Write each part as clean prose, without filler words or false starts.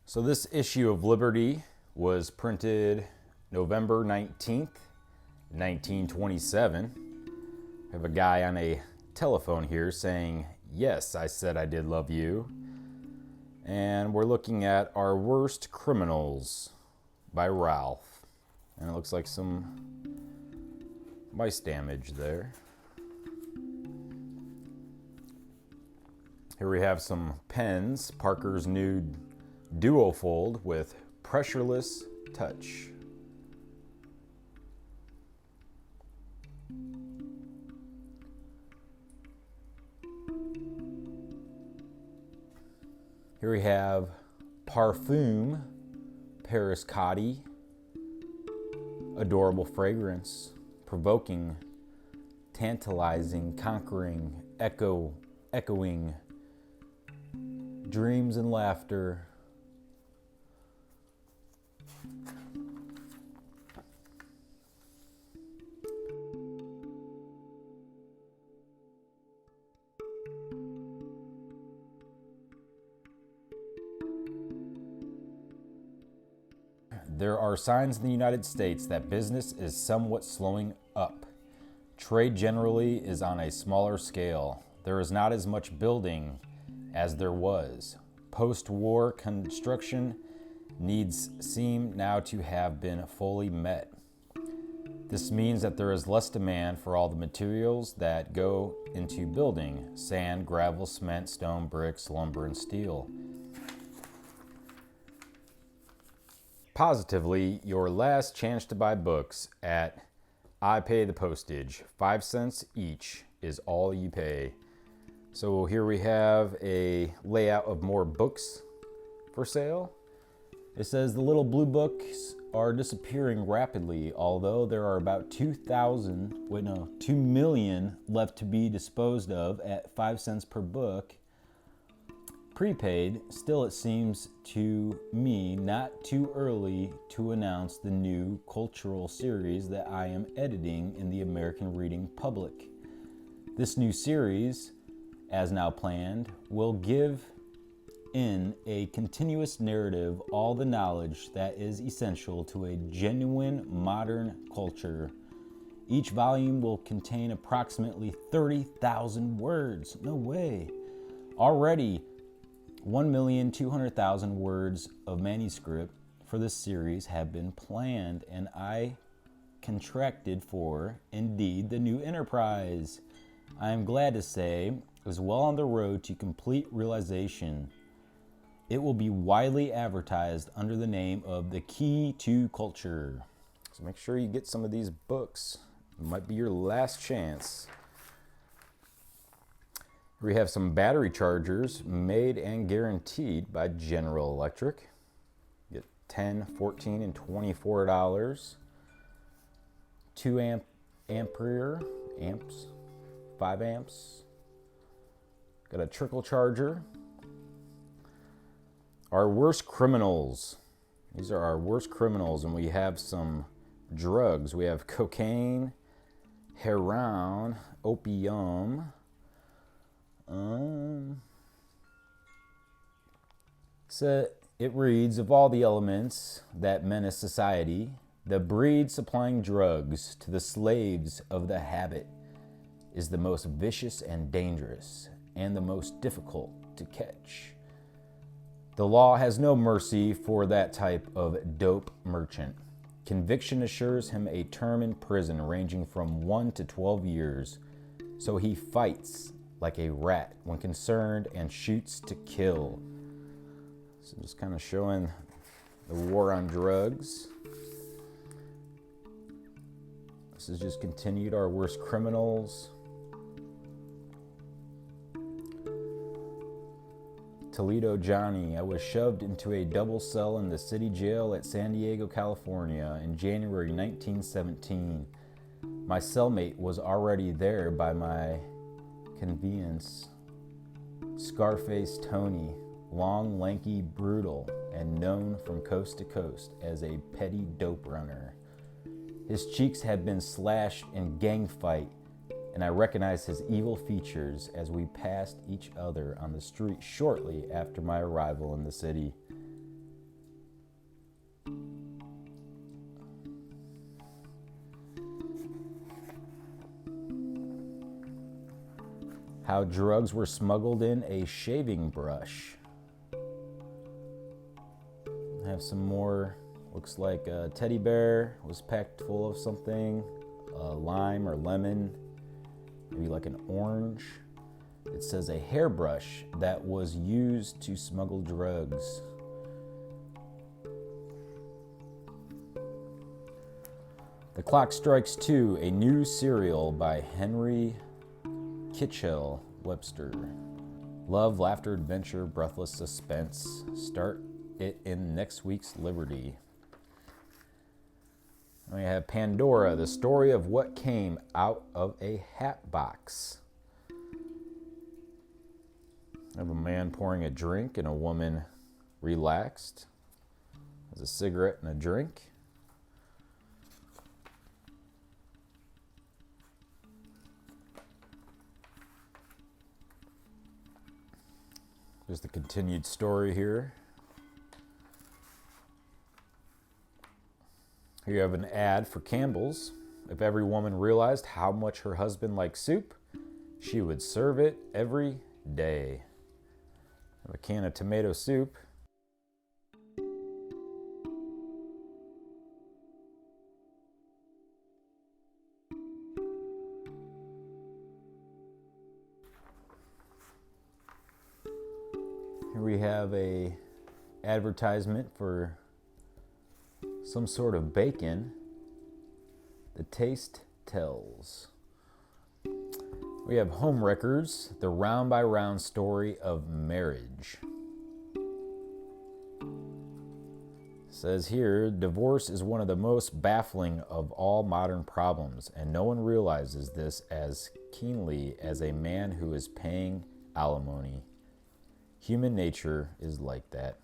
So this issue of Liberty was printed November 19th, 1927. I have a guy on a telephone here saying, "Yes, I said I did love you." And we're looking at Our Worst Criminals by Ralph. And it looks like some mice damage there. Here we have some pens, Parker's new Duofold with pressureless touch. Here we have Parfum Paris Coty, adorable fragrance, provoking, tantalizing, conquering, echoing, dreams and laughter. There are signs in the United States that business is somewhat slowing up. Trade generally is on a smaller scale. There is not as much building as there was. Post-war construction needs seem now to have been fully met. This means that there is less demand for all the materials that go into building: sand, gravel, cement, stone, bricks, lumber, and steel. Positively, your last chance to buy books at I Pay the Postage. 5 cents each is all you pay. So here we have a layout of more books for sale. It says the little blue books are disappearing rapidly, although there are about 2 million left to be disposed of at 5 cents per book. Prepaid. Still, it seems to me not too early to announce the new cultural series that I am editing in the American reading public. This new series, as now planned, will give in a continuous narrative all the knowledge that is essential to a genuine modern culture. Each volume will contain approximately 30,000 words. No way. Already, 1,200,000 words of manuscript for this series have been planned, and I contracted for, indeed, the new enterprise. I am glad to say is well on the road to complete realization. It will be widely advertised under the name of The Key to Culture. So make sure you get some of these books. It might be your last chance. We have some battery chargers made and guaranteed by General Electric. Get $10, $14, and $24. 2 ampere amps, 5 amps. Got a trickle charger. Our Worst Criminals. These are our worst criminals, and we have some drugs. We have cocaine, heroin, opium. So it reads, of all the elements that menace society, the breed supplying drugs to the slaves of the habit is the most vicious and dangerous, and the most difficult to catch. The law has no mercy for that type of dope merchant. Conviction assures him a term in prison ranging from 1 to 12 years, so he fights like a rat when concerned and shoots to kill. So just kind of showing the war on drugs. This is just continued Our Worst Criminals. Toledo Johnny. I was shoved into a double cell in the city jail at San Diego, California in January 1917. My cellmate was already there by my convenience. Scarface Tony, long, lanky, brutal, and known from coast to coast as a petty dope runner. His cheeks had been slashed in gang fight, and I recognized his evil features as we passed each other on the street shortly after my arrival in the city. How drugs were smuggled in a shaving brush. Have some more. Looks like a teddy bear was packed full of something. A lime or lemon. Maybe like an orange. It says a hairbrush that was used to smuggle drugs. The Clock Strikes 2, a new serial by Henry Kitchell Webster. Love, laughter, adventure, breathless suspense. Start it in next week's Liberty. We have Pandora, the story of what came out of a hat box. I have a man pouring a drink and a woman relaxed. Has a cigarette and a drink. There's the continued story here. Here you have an ad for Campbell's. If every woman realized how much her husband liked soup, she would serve it every day. Have a can of tomato soup. Here we have a advertisement for some sort of bacon. The taste tells. We have Home Wreckers, the round by round story of marriage. It says here, divorce is one of the most baffling of all modern problems, and no one realizes this as keenly as a man who is paying alimony. Human nature is like that.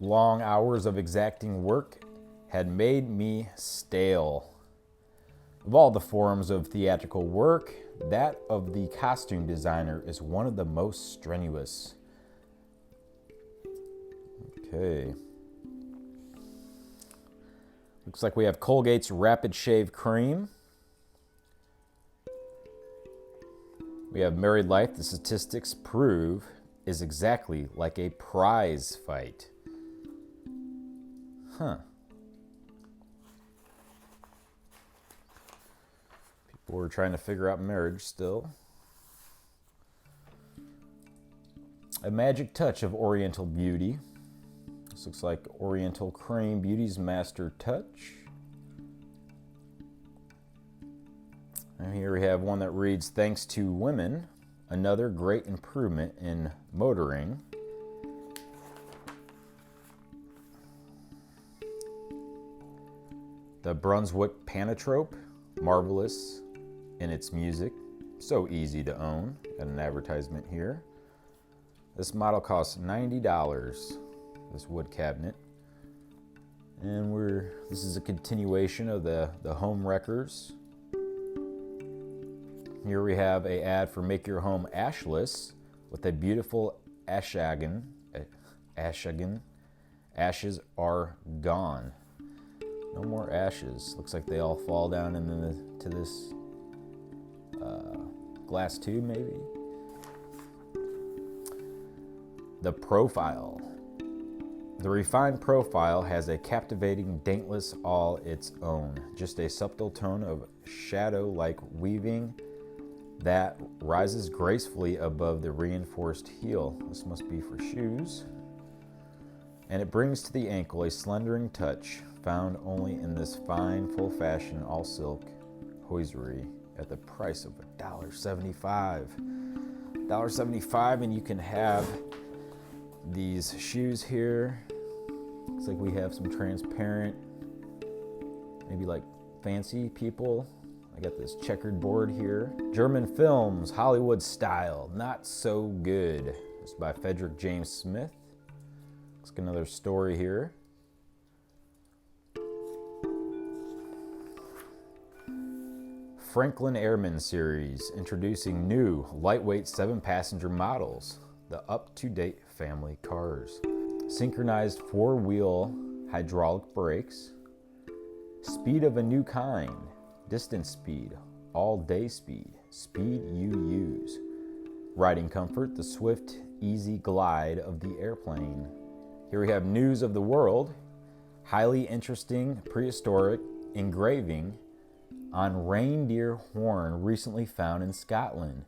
Long hours of exacting work had made me stale. Of all the forms of theatrical work, that of the costume designer is one of the most strenuous. Okay. Looks like we have Colgate's Rapid Shave Cream. We have Married Life, the statistics prove is exactly like a prize fight. Huh. People are trying to figure out marriage still. A magic touch of Oriental beauty. This looks like Oriental Cream Beauty's Master Touch. And here we have one that reads, thanks to women, another great improvement in motoring. The Brunswick Panatrope, marvelous in its music, so easy to own. Got an advertisement here. This model costs $90, this wood cabinet. And this is a continuation of the Home Wreckers. Here we have an ad for Make Your Home Ashless with a beautiful ashagen. Ashes are gone. No more ashes. Looks like they all fall down into this glass tube, maybe. The Profile. The refined profile has a captivating daintless all its own. Just a subtle tone of shadow-like weaving that rises gracefully above the reinforced heel. This must be for shoes. And it brings to the ankle a slendering touch found only in this fine, full-fashion, all-silk hosiery at the price of $1.75. $1.75, and you can have these shoes here. Looks like we have some transparent, maybe like fancy people. I got this checkered board here. German films, Hollywood style, not so good. It's by Frederick James Smith. Looks like another story here. Franklin Airman series, introducing new lightweight 7-passenger models, the up-to-date family cars. Synchronized 4-wheel hydraulic brakes, Speed of a new kind. Distance speed. All day speed. Speed you use. Riding comfort. The swift, easy glide of the airplane. Here we have news of the world. Highly interesting prehistoric engraving on reindeer horn recently found in Scotland,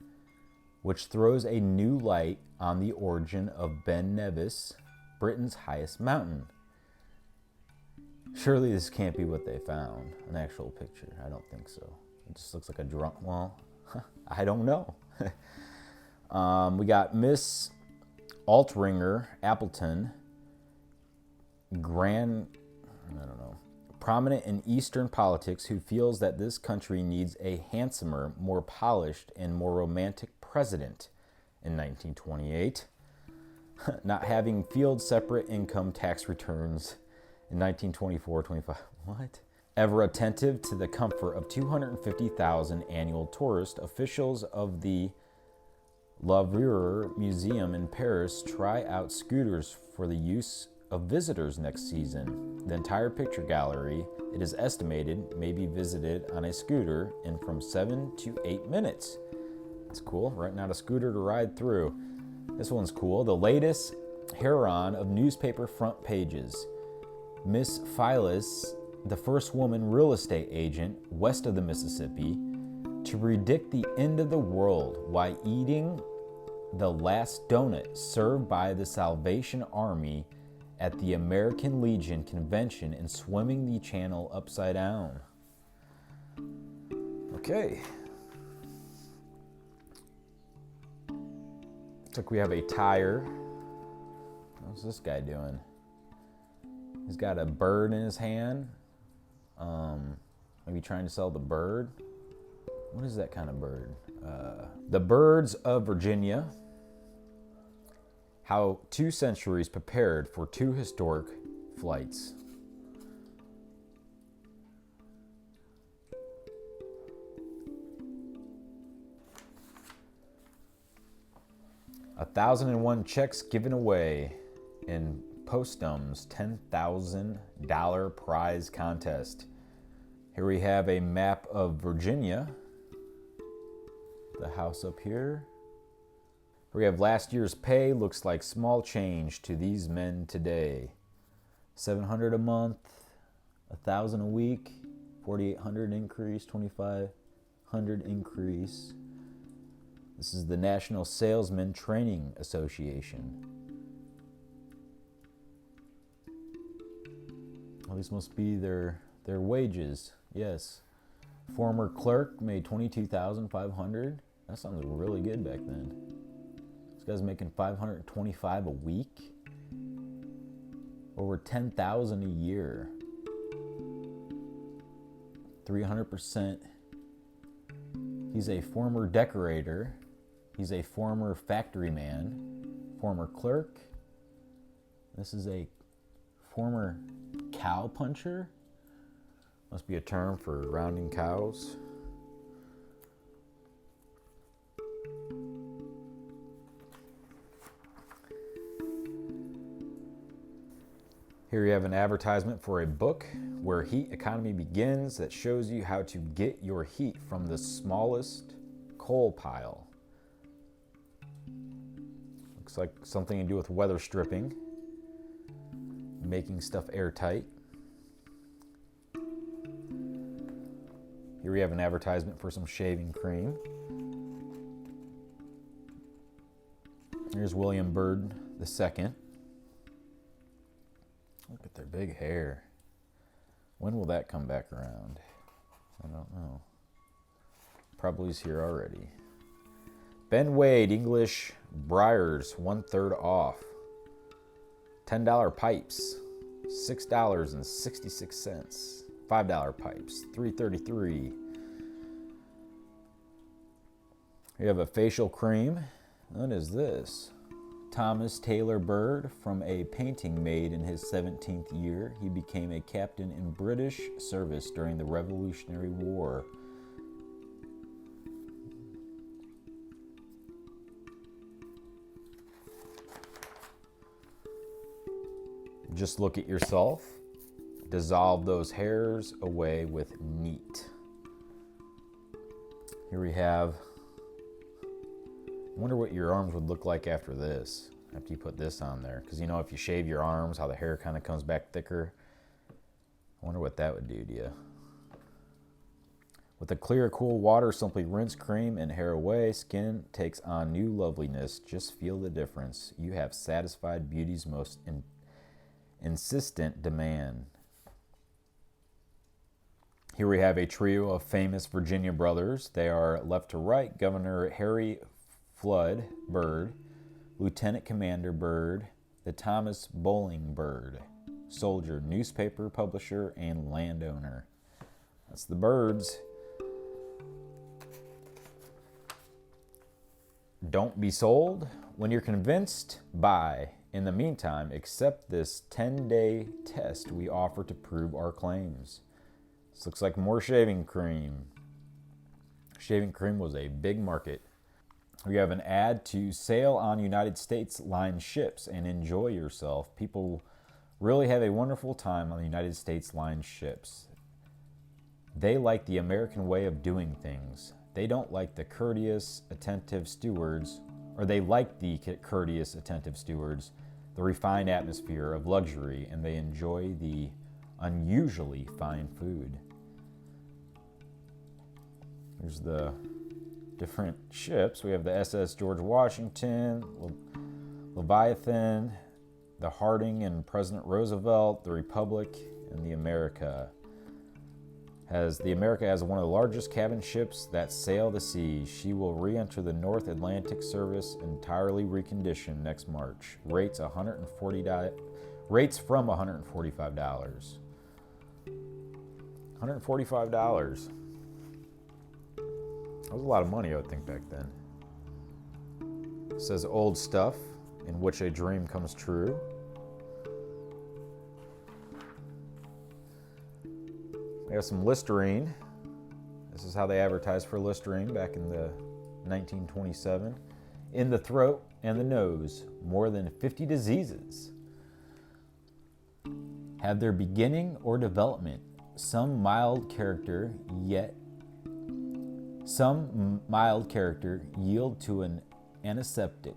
which throws a new light on the origin of Ben Nevis, Britain's highest mountain. Surely this can't be what they found, an actual picture. I don't think so. It just looks like a drunk, well, I don't know. We got Miss Altringer Appleton, prominent in Eastern politics, who feels that this country needs a handsomer, more polished, and more romantic president in 1928, not having filed separate income tax returns in 1924-25. What? Ever attentive to the comfort of 250,000 annual tourists, officials of the Louvre Museum in Paris try out scooters for the use of visitors next season. The entire picture gallery, it is estimated, may be visited on a scooter in from 7 to 8 minutes. That's cool, renting out a scooter to ride through. This one's cool. The latest heron of newspaper front pages. Miss Phyllis, the first woman real estate agent west of the Mississippi, to predict the end of the world while eating the last donut served by the Salvation Army at the American Legion convention and swimming the channel upside down. Okay. Looks like we have a tire. What's this guy doing? He's got a bird in his hand. Maybe trying to sell the bird. What is that kind of bird? The Birds of Virginia. How 2 centuries prepared for 2 historic flights. $1,001 checks given away in Postum's $10,000 prize contest. Here we have a map of Virginia. The house up here. We have last year's pay. Looks like small change to these men today. $700 a month, $1,000 a week, $4,800 increase, $2,500 increase. This is the National Salesman Training Association. Well, these must be their wages. Yes. Former clerk made $22,500. That sounds really good back then. This guy's making $525 a week. Over $10,000 a year. 300%. He's a former decorator. He's a former factory man. Former clerk. This is a former cow puncher. Must be a term for rounding cows. Here you have an advertisement for a book, Where Heat Economy Begins, that shows you how to get your heat from the smallest coal pile. Looks like something to do with weather stripping, making stuff airtight. Here we have an advertisement for some shaving cream. Here's William Byrd II. Look at their big hair. When will that come back around? I don't know. Probably is here already. Ben Wade English Briars, 1/3 off. $10 pipes, $6.66. $5 pipes, $3.33. We have a facial cream. What is this? Thomas Taylor Bird, from a painting made in his 17th year. He became a captain in British service during the Revolutionary War. Just look at yourself. Dissolve those hairs away with neat. Here we have, I wonder what your arms would look like after this, after you put this on there. Because if you shave your arms, how the hair kind of comes back thicker. I wonder what that would do to you. With a clear, cool water, simply rinse cream and hair away. Skin takes on new loveliness. Just feel the difference. You have satisfied beauty's most insistent demand. Here we have a trio of famous Virginia brothers. They are left to right, Governor Harry Flood Bird, Lieutenant Commander Bird, the Thomas Bowling Bird, soldier, newspaper publisher, and landowner. That's the Birds. Don't be sold. When you're convinced, buy. In the meantime, accept this 10-day test we offer to prove our claims. This looks like more shaving cream. Shaving cream was a big market. We have an ad to sail on United States line ships and enjoy yourself. People really have a wonderful time on the United States line ships. They like the American way of doing things. They don't like the courteous, attentive stewards, or they like the courteous, attentive stewards, the refined atmosphere of luxury, and they enjoy the unusually fine food. Here's the different ships. We have the SS George Washington, Leviathan, the Harding and President Roosevelt, the Republic, and the America. The America has one of the largest cabin ships that sail the seas. She will re-enter the North Atlantic service entirely reconditioned next March. Rates from $145. $145. That was a lot of money, I would think, back then. It says old stuff in which a dream comes true. We have some Listerine. This is how they advertised for Listerine back in the 1927. In the throat and the nose, more than 50 diseases have their beginning or development. Some mild character yield to an antiseptic.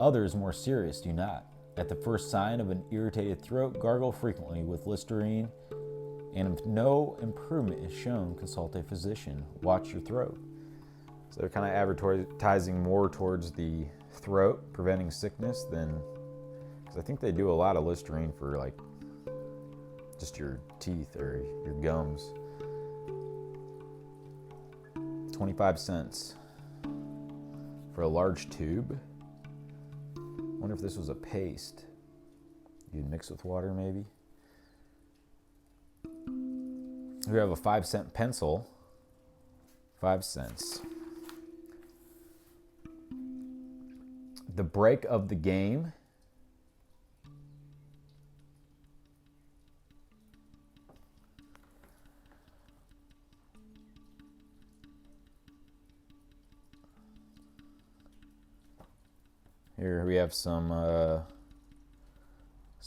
Others, more serious, do not. At the first sign of an irritated throat, gargle frequently with Listerine, and if no improvement is shown, consult a physician. Watch your throat. So they're kind of advertising more towards the throat, preventing sickness, than, because I think they do a lot of Listerine for like just your teeth or your gums. 25 cents for a large tube. Wonder if this was a paste you'd mix with water, maybe. We have a 5-cent pencil. 5 cents. The break of the game. Here we have some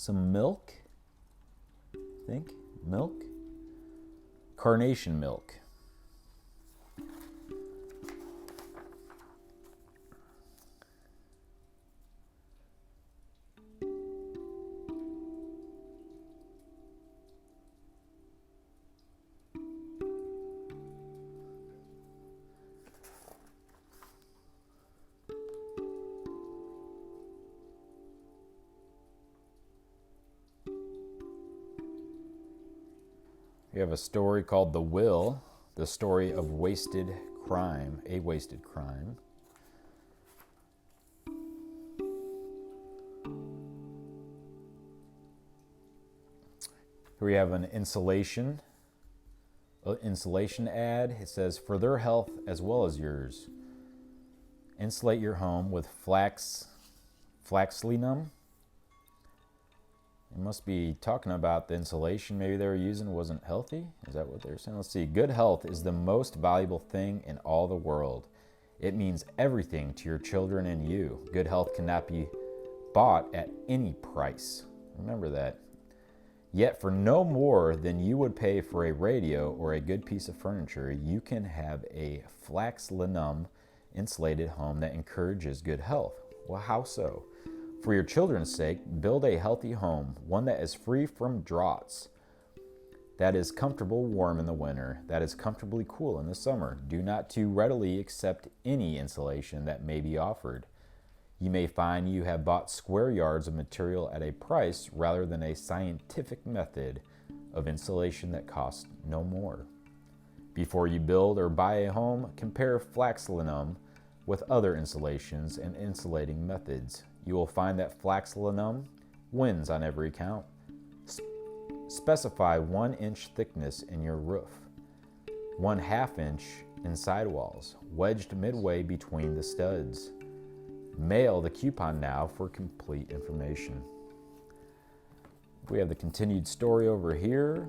milk, I think. Milk? Carnation milk. We have a story called The Will, the story of wasted crime, a wasted crime. Here we have an insulation ad. It says, for their health as well as yours, insulate your home with flaxselinum. It must be talking about the insulation maybe they were using wasn't healthy. Is that what they're saying? Let's see. Good health is the most valuable thing in all the world. It means everything to your children and you. Good health cannot be bought at any price. Remember that. Yet for no more than you would pay for a radio or a good piece of furniture, you can have a flax linum insulated home that encourages good health. Well, how so? For your children's sake, build a healthy home, one that is free from draughts, that is comfortable warm in the winter, that is comfortably cool in the summer. Do not too readily accept any insulation that may be offered. You may find you have bought square yards of material at a price rather than a scientific method of insulation that costs no more. Before you build or buy a home, compare flax linum with other insulations and insulating methods. You will find that flax linum wins on every count. Specify 1 inch thickness in your roof, 1/2 inch in sidewalls, wedged midway between the studs. Mail the coupon now for complete information. We have the continued story over here.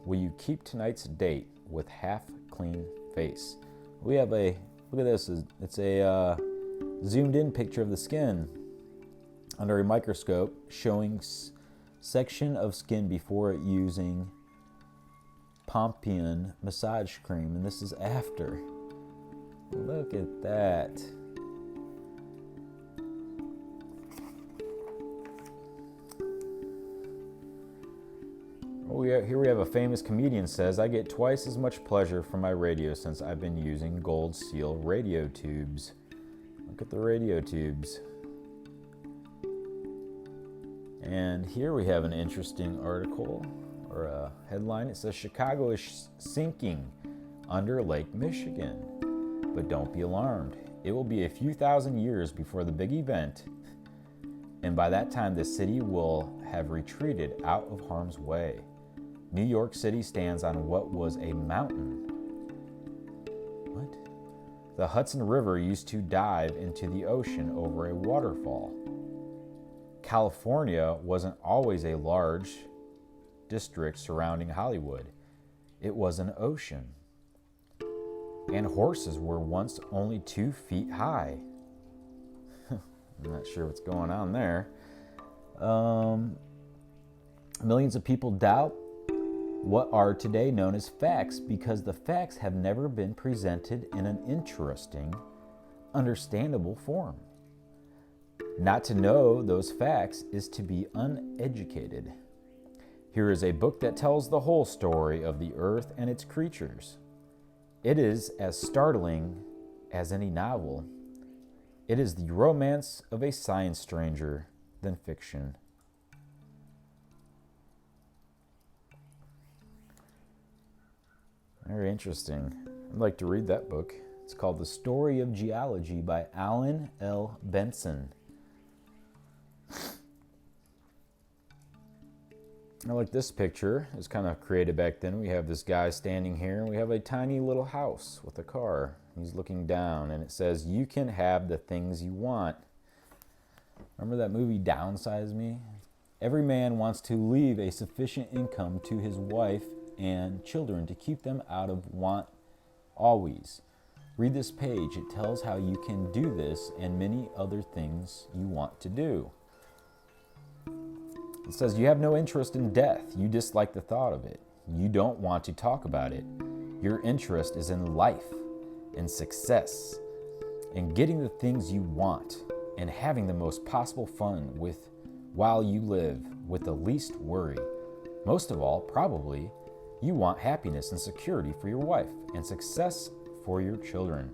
Will you keep tonight's date with half clean face? We have a, look at this, it's a zoomed in picture of the skin under a microscope showing section of skin before using Pompian massage cream, and this is after. Look at that. Here we have a famous comedian says, I get twice as much pleasure from my radio since I've been using Gold Seal radio tubes. Look at the radio tubes. And here we have an interesting article or a headline. It says Chicago is sinking under Lake Michigan. But don't be alarmed. It will be a few thousand years before the big event. And by that time, the city will have retreated out of harm's way. New York City stands on what was a mountain. What? The Hudson River used to dive into the ocean over a waterfall. California wasn't always a large district surrounding Hollywood. It was an ocean. And horses were once only 2 feet high. I'm not sure what's going on there. Millions of people doubt what are today known as facts because the facts have never been presented in an interesting, understandable form. Not to know those facts is to be uneducated. Here is a book that tells the whole story of the earth and its creatures. It is as startling as any novel. It is the romance of a science stranger than fiction. Very interesting. I'd like to read that book. It's called The Story of Geology by Alan L. Benson. I like this picture. It was kind of created back then. We have this guy standing here, and we have a tiny little house with a car. He's looking down, and it says, you can have the things you want. Remember that movie Downsize Me? Every man wants to leave a sufficient income to his wife and children to keep them out of want always. Read this page. It tells how you can do this and many other things you want to do. It says you have no interest in death. You dislike the thought of it. You don't want to talk about it. Your interest is in life, in success, in getting the things you want, and having the most possible fun with while you live with the least worry. Most of all, probably, you want happiness and security for your wife and success for your children.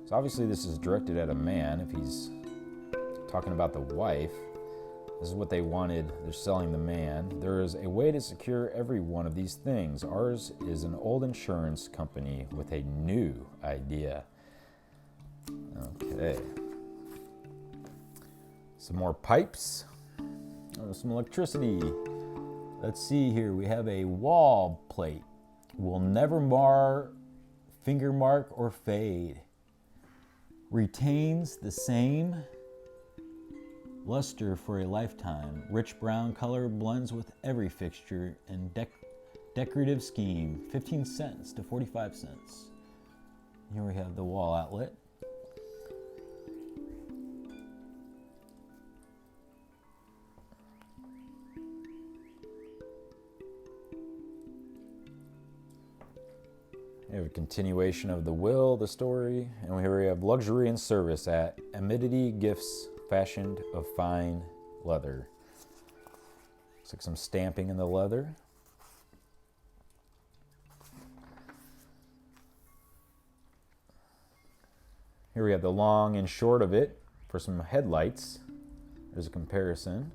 So obviously this is directed at a man. If he's talking about the wife, this is what they wanted. They're selling the man. There is a way to secure every one of these things. Ours is an old insurance company with a new idea. Okay. Some more pipes. Oh, some electricity. Let's see here. We have a wall plate. Will never mar, finger mark, or fade. Retains the same luster for a lifetime. Rich brown color blends with every fixture and decorative scheme. 15 cents to 45 cents. Here we have the wall outlet. We have a continuation of the will, the story, and here we have luxury and service at Amity Gifts, fashioned of fine leather. Looks like some stamping in the leather. Here we have the long and short of it for some headlights. There's a comparison.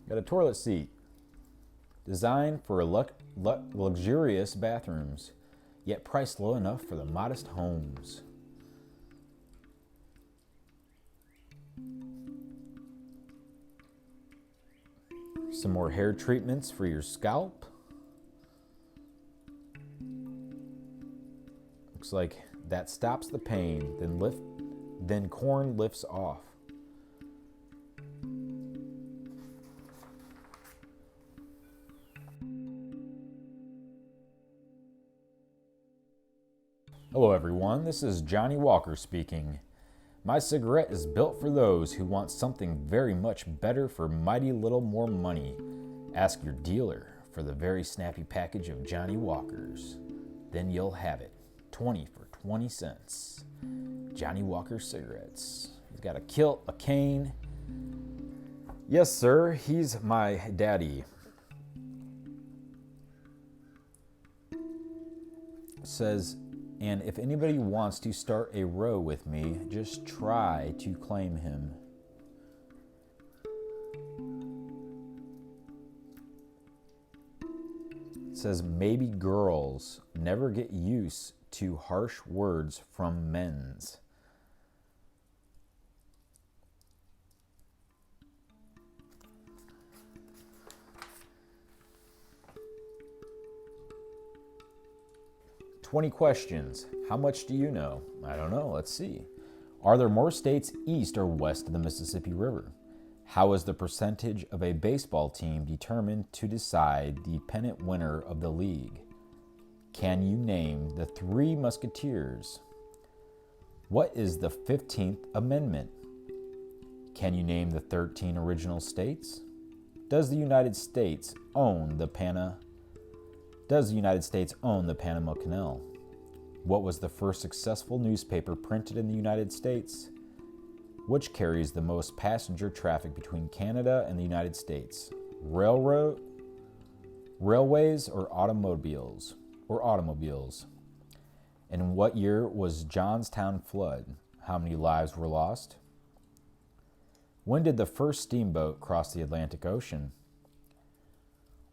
Got a toilet seat. Designed for luxurious bathrooms, yet priced low enough for the modest homes. Some more hair treatments for your scalp. Looks like that stops the pain, then corn lifts off. Hello everyone, this is Johnny Walker speaking. My cigarette is built for those who want something very much better for mighty little more money. Ask your dealer for the very snappy package of Johnny Walkers. Then you'll have it. 20 for 20 cents. Johnny Walker cigarettes. He's got a kilt, a cane. Yes, sir, he's my daddy. It says, and if anybody wants to start a row with me, just try to claim him. It says, maybe girls never get used to harsh words from men's. "20 questions. How much do you know?" I don't know. Let's see. Are there more states east or west of the Mississippi River? How is the percentage of a baseball team determined to decide the pennant winner of the league? Can you name the 3 Musketeers? What is the 15th Amendment? Can you name the 13 original states? Does the United States own the Panama Canal? What was the first successful newspaper printed in the United States? Which carries the most passenger traffic between Canada and the United States? Railways or automobiles? And in what year was Johnstown flood? How many lives were lost? When did the first steamboat cross the Atlantic Ocean?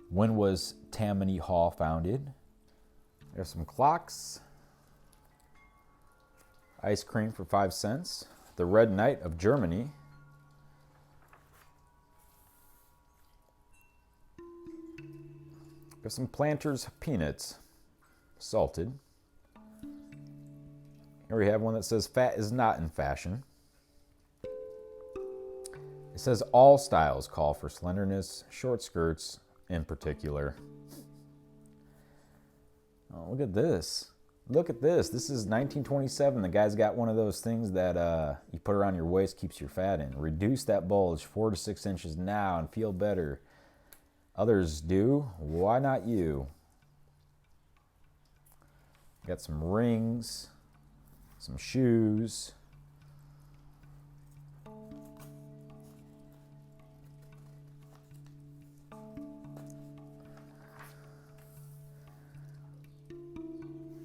When was Tammany Hall founded? There's some clocks. Ice cream for 5 cents. The Red Knight of Germany. There's some Planters peanuts, salted. Here we have one that says fat is not in fashion. It says all styles call for slenderness, short skirts in particular. Oh, look at this. Look at this. This is 1927. The guy's got one of those things that you put around your waist, keeps your fat in. Reduce that bulge 4 to 6 inches now and feel better. Others do. Why not you? Got some rings, some shoes.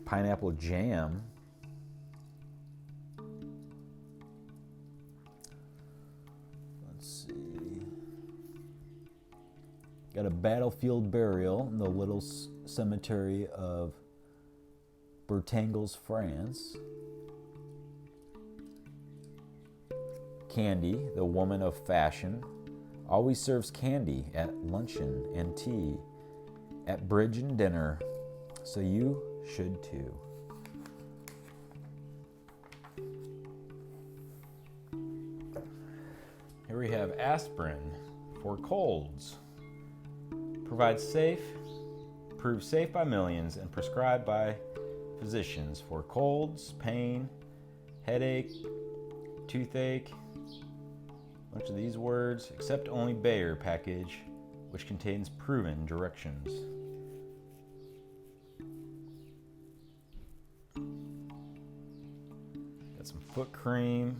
Pineapple jam. Let's see. Got a battlefield burial in the little cemetery of Bertangles, France. Candy, the woman of fashion, always serves candy at luncheon and tea, at bridge and dinner, so you should too. Here we have aspirin for colds. Provides proves safe by millions and prescribed by physicians for colds, pain, headache, toothache, a bunch of these words, except only Bayer package, which contains proven directions. Got some foot cream,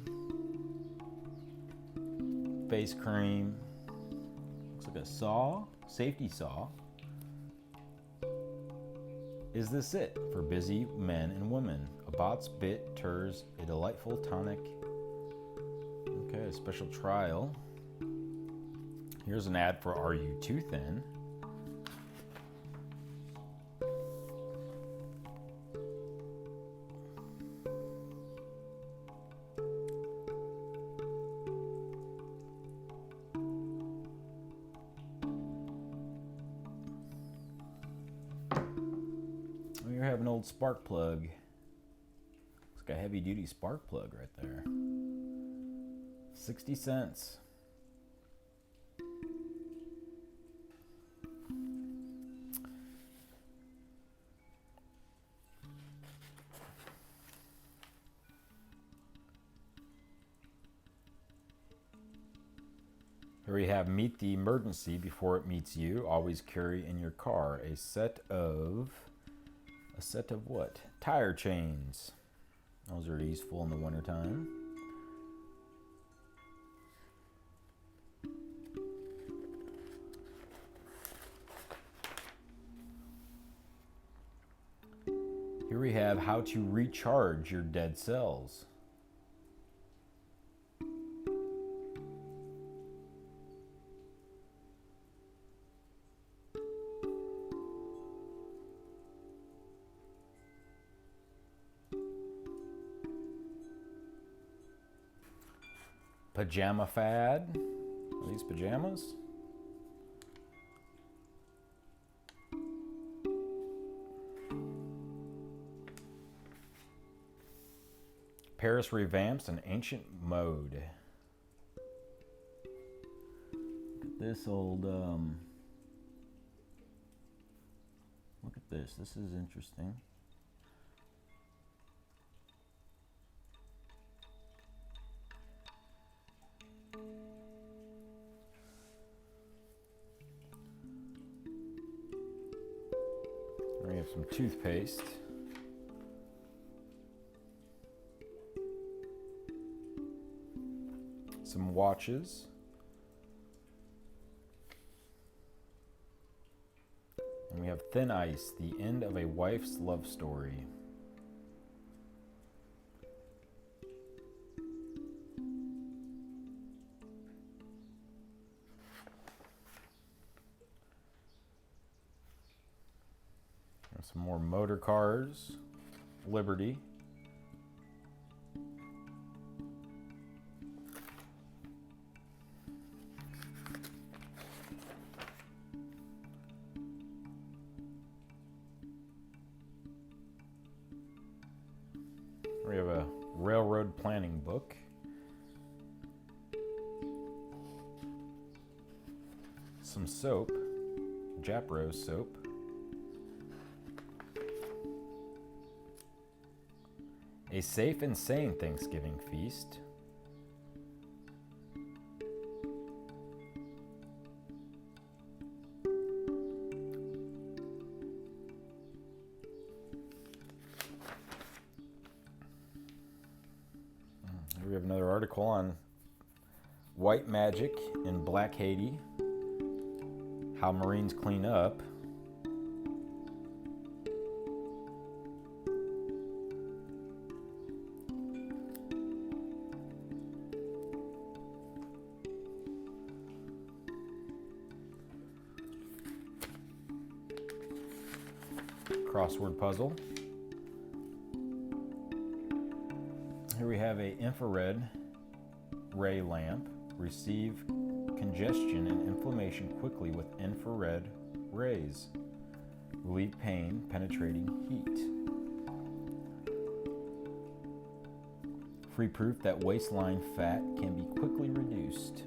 face cream. Looks like a saw, safety saw. Is this it for busy men and women? A Bot's Bit Turs, a delightful tonic. Okay, a special trial. Here's an ad for Are You Too Thin? We have an old spark plug. It's like a heavy duty spark plug right there. 60 cents. Here we have Meet the Emergency Before It Meets You. Always carry in your car a set of what? Tire chains. Those are useful in the wintertime. Here we have how to recharge your dead cells. Pajama fad. Are these pajamas? Paris revamps an ancient mode. Look at this old, look at this. This is interesting. We have some toothpaste. Some watches. And we have Thin Ice, the end of a wife's love story. Some more motor cars. Liberty. We have a railroad planning book. Some soap. Japro soap. A safe and sane Thanksgiving feast. Here we have another article on white magic in Black Haiti, how Marines clean up. Crossword puzzle. Here we have a infrared ray lamp. Receive congestion and inflammation quickly with infrared rays. Relieve pain, penetrating heat. Free proof that waistline fat can be quickly reduced.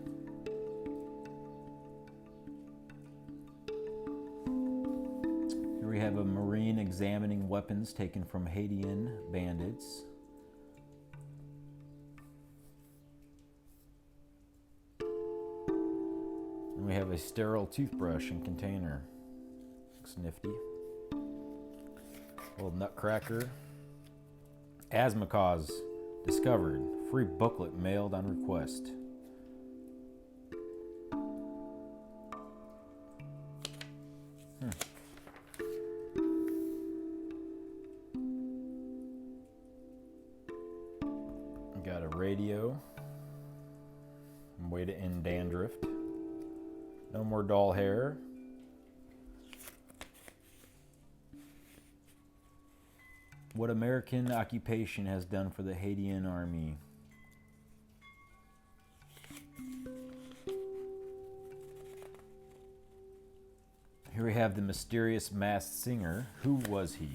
We have a Marine examining weapons taken from Haitian bandits. And we have a sterile toothbrush and container. Looks nifty. A little nutcracker. Asthma cause. discovered. Free booklet mailed on request. Got a radio. Way to end dandruff. No more doll hair. What American occupation has done for the Haitian army. Here we have the mysterious masked singer. Who was he?